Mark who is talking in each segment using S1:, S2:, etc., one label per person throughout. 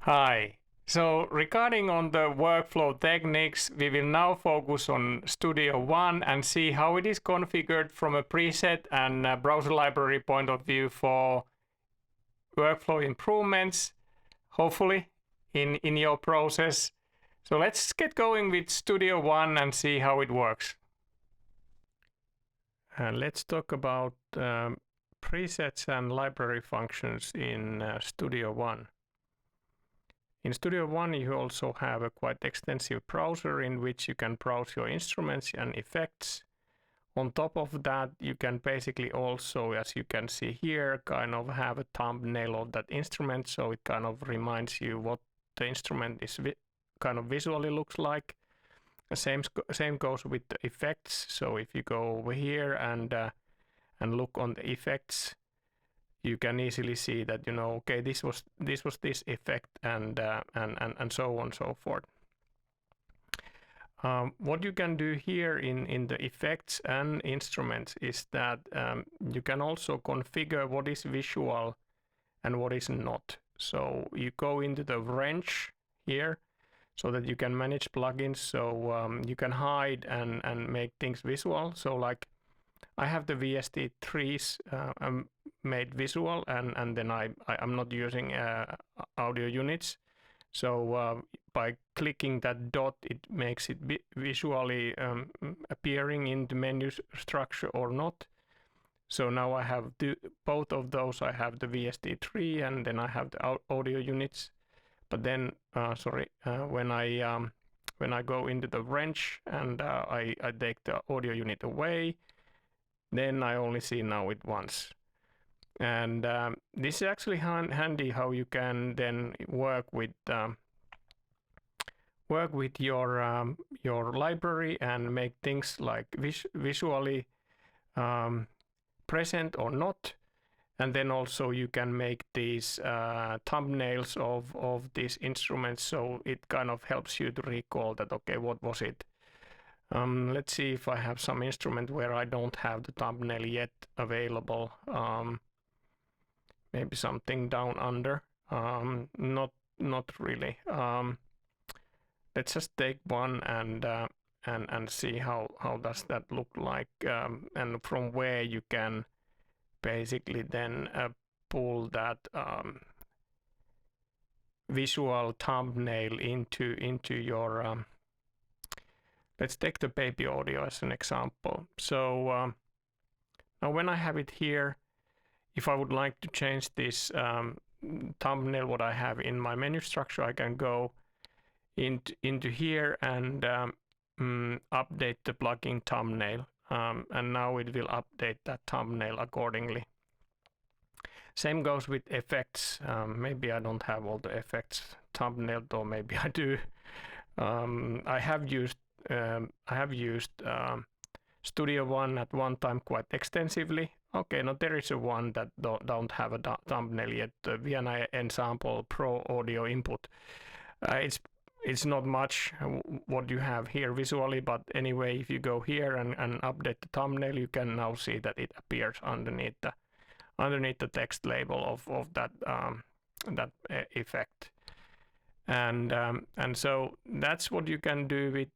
S1: Hi. So regarding on the workflow techniques, we will now focus on Studio One and see how it is configured from a preset and a browser library point of view for workflow improvements, hopefully in your process. So let's get going with Studio One and see how it works. Let's talk about presets and library functions in Studio One. In Studio One, you also have a quite extensive browser in which you can browse your instruments and effects. On top of that, you can basically also, as you can see here, kind of have a thumbnail of that instrument, so it kind of reminds you what the instrument is kind of visually looks like. The same goes with the effects. So if you go over here and look on the effects, you can easily see that, you know, okay, this was this effect, and so on and so forth. What you can do here in the effects and instruments is that you can also configure what is visual and what is not. So you go into the wrench here so that you can manage plugins. So you can hide and make things visual. So like I have the VST3s made visual, and then I'm not using audio units. So by clicking that dot, it makes it visually appearing in the menu structure or not. So now I have both of those. I have the VST3 and then I have the audio units. But then, when I go into the wrench and I take the audio unit away, then I only see now it once. And this is actually handy how you can then work with your library and make things like visually present or not. And then also you can make these thumbnails of these instruments, so it kind of helps you to recall that, okay, what was it? Let's see if I have some instrument where I don't have the thumbnail yet available. Maybe something down under. Not really. Let's just take one and see how does that look like, and from where you can basically then pull that visual thumbnail into your let's take the baby audio as an example. So now when I have it here, if I would like to change this thumbnail what I have in my menu structure, I can go into here and update the plugin thumbnail, and now it will update that thumbnail accordingly. Same goes with effects. Maybe I don't have all the effects thumbnailed, or maybe I do. I have used Studio One at one time quite extensively. Okay, now there is a one that don't have a thumbnail yet. VNI Ensemble Pro audio input. It's not much what you have here visually, but anyway, if you go here and update the thumbnail, you can now see that it appears underneath the text label of that effect. And so that's what you can do with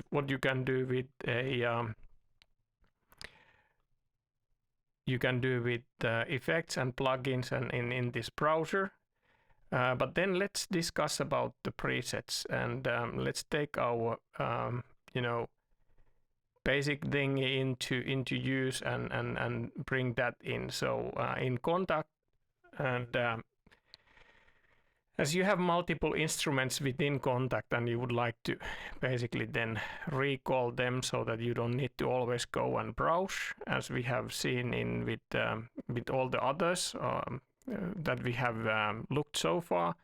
S1: what you can do with a effects and plugins and in this browser. But then let's discuss about the presets, and let's take our basic thing into use and bring that in. So in Contact, and as you have multiple instruments within Contact and you would like to basically then recall them so that you don't need to always go and browse, as we have seen with all the others that we have looked so far.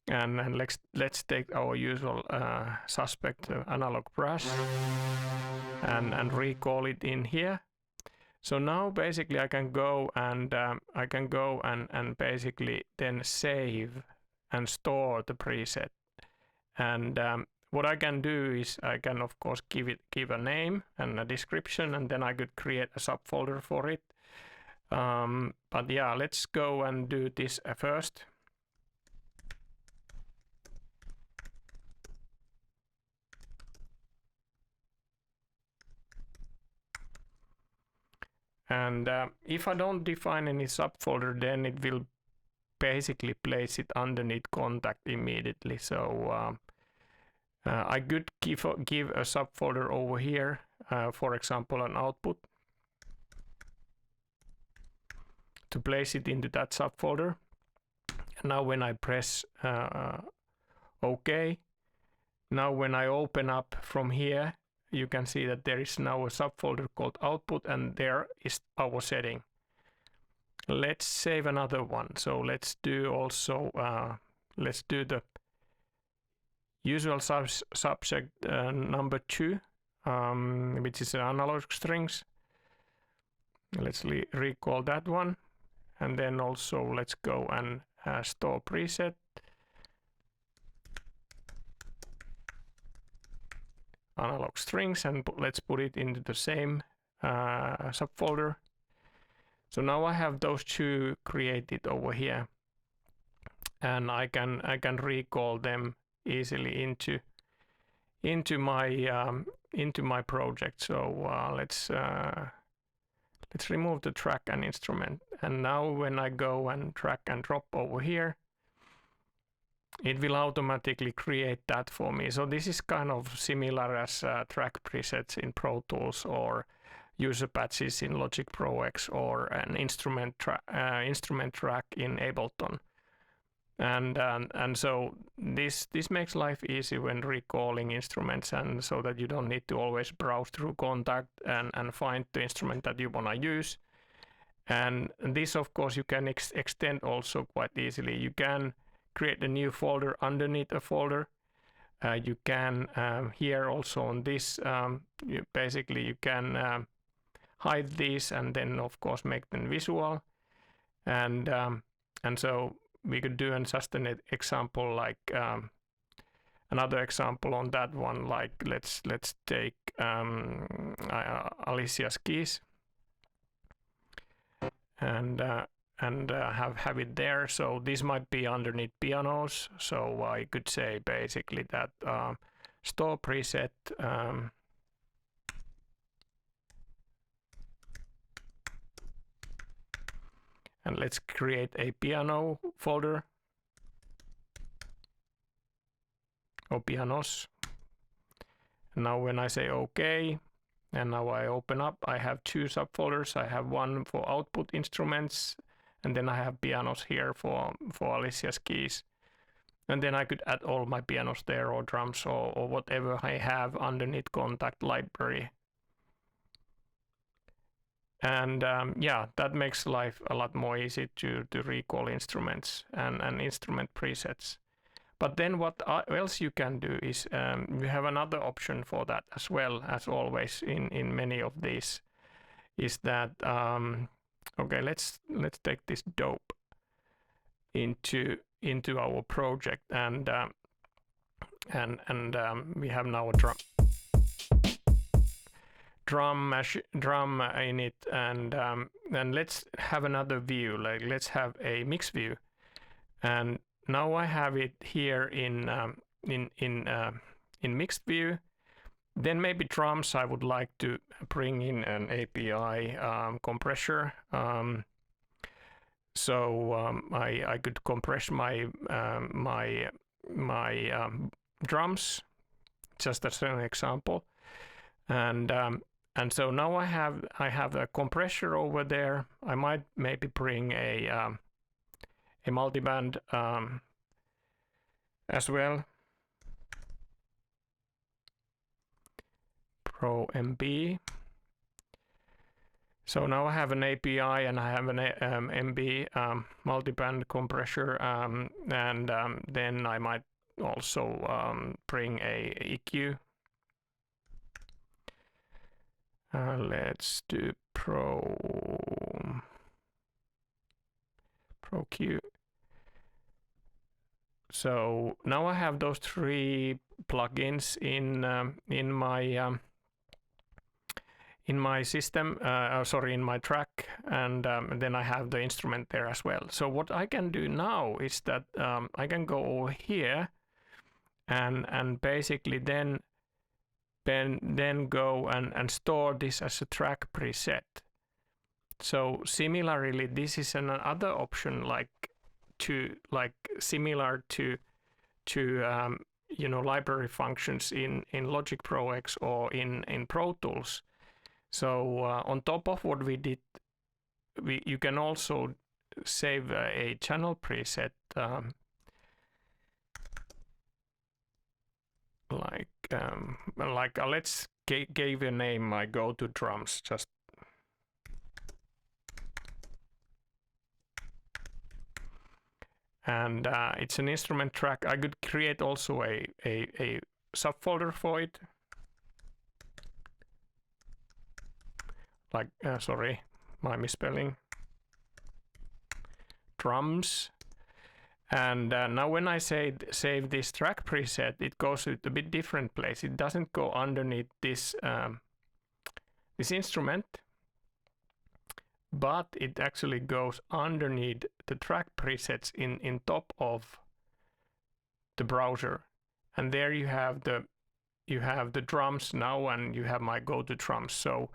S1: And let's take our usual suspect analog brass and recall it in here. So now basically I can go and basically then save and store the preset. And what I can do is I can of course give a name and a description, and then I could create a subfolder for it. But yeah, let's go and do this first. And if I don't define any subfolder, then it will basically place it underneath contact immediately. So I could give a subfolder over here, for example, an output, to place it into that subfolder. And now when I press OK, now when I open up from here, you can see that there is now a subfolder called output, and there is our setting. Let's save another one. So let's do also let's do the usual subject number 2, which is analog strings. Let's recall that one, and then also let's go and store preset. Analog strings, and let's put it into the same subfolder. So now I have those two created over here, and I can recall them easily into my project. So let's remove the track and instrument, and now when I go and drag and drop over here, it will automatically create that for me. So this is kind of similar as track presets in Pro Tools, or user patches in Logic Pro X, or an instrument track in Ableton. And so this makes life easy when recalling instruments, and so that you don't need to always browse through contact and find the instrument that you want to use. And this, of course, you can extend also quite easily. You can create a new folder underneath a folder. You can here also on this, basically you can hide these and then of course make them visual. And so we could do just an example, like another example on that one. Like let's take Alicia's keys and have it there. So this might be underneath pianos. So I could say basically that store preset and let's create a piano folder, or pianos. Now when I say OK, and now I open up, I have two subfolders. I have one for output instruments, and then I have pianos here for Alicia's keys. And then I could add all my pianos there, or drums, or whatever I have underneath contact library. And yeah, that makes life a lot more easy to recall instruments and instrument presets. But then what else you can do is you have another option for that as well, as always in many of these, is that okay, let's take this dope into our project, and we have now a drum in it, and let's have another view. Like let's have a mix view, and now I have it here in mixed view. Then maybe drums, I would like to bring in an API compressor. So I could compress my drums, just as an example, and so now I have a compressor over there. I might maybe bring a multiband as well. Pro MB. So now I have an API and I have an MB multiband compressor, and then I might also bring a EQ. Let's do Pro Q. So now I have those three plugins in my system, sorry, in my track, and then I have the instrument there as well. So what I can do now is that I can go over here and basically then go and store this as a track preset. So similarly, this is another option, similar to library functions in Logic Pro X or in Pro Tools. So on top of what we did, you can also save a channel preset let's give a name. I go to drums, just and it's an instrument track. I could create also a subfolder for it, sorry, my misspelling, drums. And now when I save this track preset, it goes to a bit different place. It doesn't go underneath this this instrument, but it actually goes underneath the track presets in top of the browser. And there you have the drums now, and you have my go to drums. So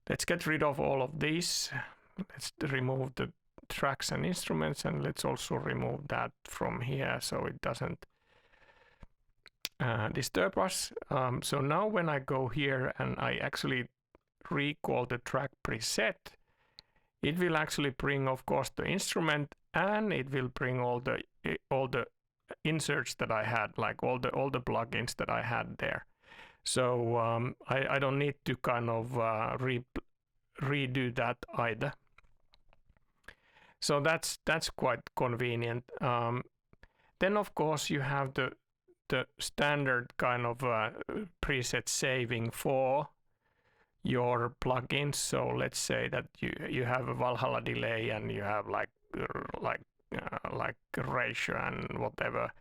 S1: let's get rid of all of these. Let's remove the tracks and instruments, and let's also remove that from here so it doesn't disturb us. So now when I go here and I actually recall the track preset, it will actually bring, of course, the instrument, and it will bring all the inserts that I had, like all the plugins that I had there. So I don't need to kind of redo that either. So that's quite convenient. Then of course you have the standard kind of preset saving for your plugins. So let's say that you have a Valhalla delay and you have like ratio and whatever,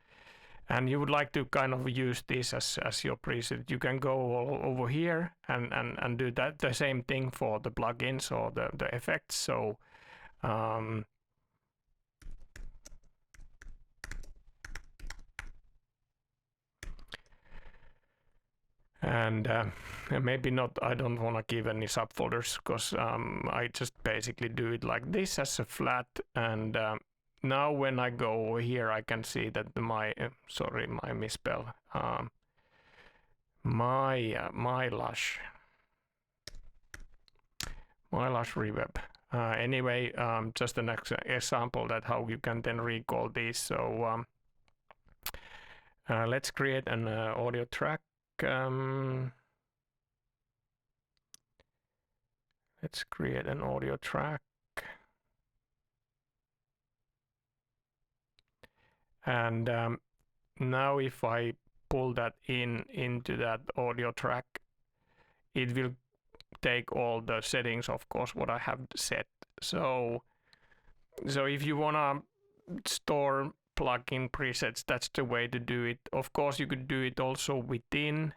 S1: and you would like to kind of use this as your preset. You can go all over here and do that the same thing for the plugins or the effects. So and maybe not, I don't want to give any subfolders, because I just basically do it like this as a flat. And now when I go over here, I can see that my misspell, my lush reverb. Anyway, just an example that how you can then recall these. So let's create an audio track. Let's create an audio track, and now if I pull that into that audio track, it will take all the settings, of course, what I have set. So if you wanna store plugin presets, that's the way to do it. Of course, you could do it also within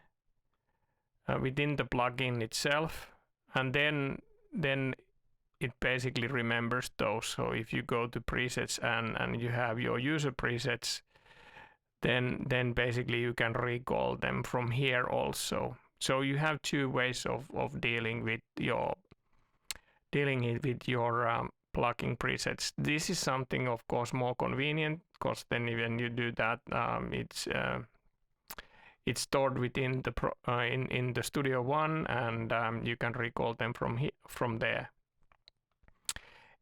S1: the plugin itself, and then it basically remembers those. So if you go to presets and you have your user presets, then basically you can recall them from here also. So you have two ways of dealing with your plugin presets. This is something, of course, more convenient, because then when you do that, it's stored within the in the Studio One, and you can recall them from there.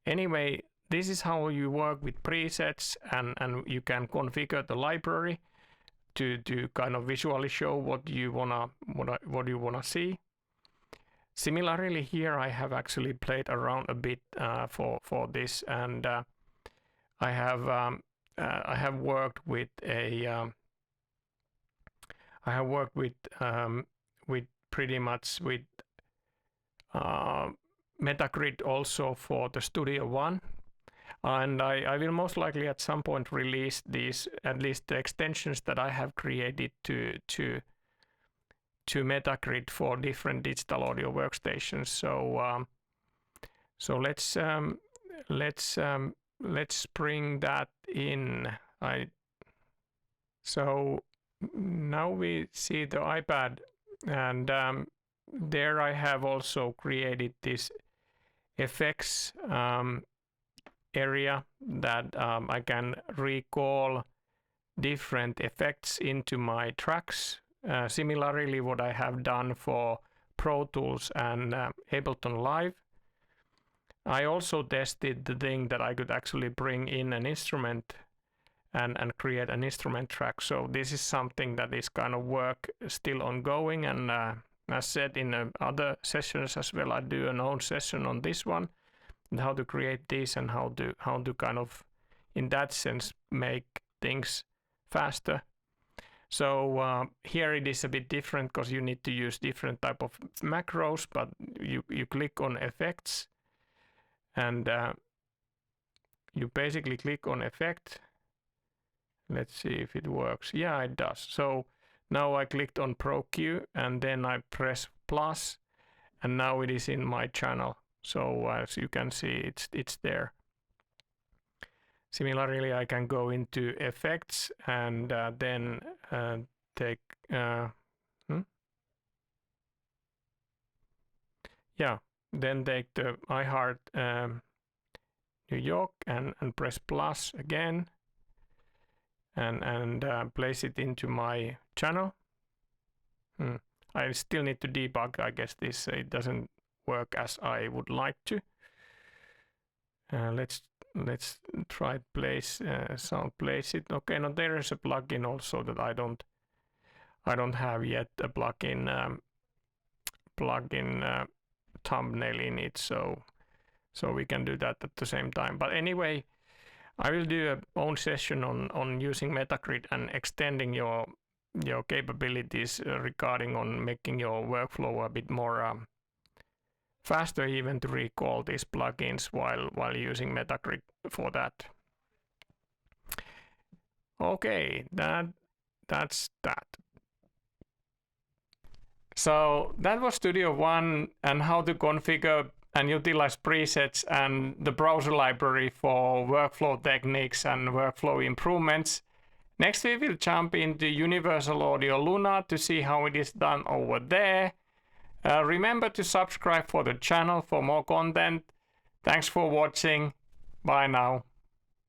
S1: Anyway, this is how you work with presets, and you can configure the library to kind of visually show what you wanna see. Similarly, here I have actually played around a bit for this, and I have worked with pretty much with Metagrid also for the Studio One, and I will most likely at some point release these, at least the extensions that I have created to Metagrid for different digital audio workstations. So let's bring that in. So now we see the iPad, and there I have also created this effects area that I can recall different effects into my tracks. Similarly, what I have done for Pro Tools and Ableton Live. I also tested the thing that I could actually bring in an instrument and create an instrument track. So this is something that is kind of work still ongoing, and as said in other sessions as well, I do an own session on this one and how to create this and how to kind of in that sense make things faster. So here it is a bit different because you need to use different type of macros, but you click on effects and you basically click on effect. Let's see if it works. Yeah, it does. So now I clicked on Pro Q and then I press plus and now it is in my channel. So as you can see, it's there. Similarly, I can go into effects and then take then take the iHeart New York and press plus again and place it into my channel. I still need to debug, I guess this it doesn't work as I would like to. Let's try place place it. Okay, now there is a plugin also that I don't have yet a plugin thumbnail in it, so we can do that at the same time. But anyway, I will do a own session on using Metagrid and extending your capabilities regarding on making your workflow a bit more faster, even to recall these plugins while using Metagrid for that. Okay, that's that. So that was Studio One and how to configure and utilize presets and the browser library for workflow techniques and workflow improvements. Next we will jump into Universal Audio Luna to see how it is done over there. Remember to subscribe for the channel for more content. Thanks for watching. Bye now.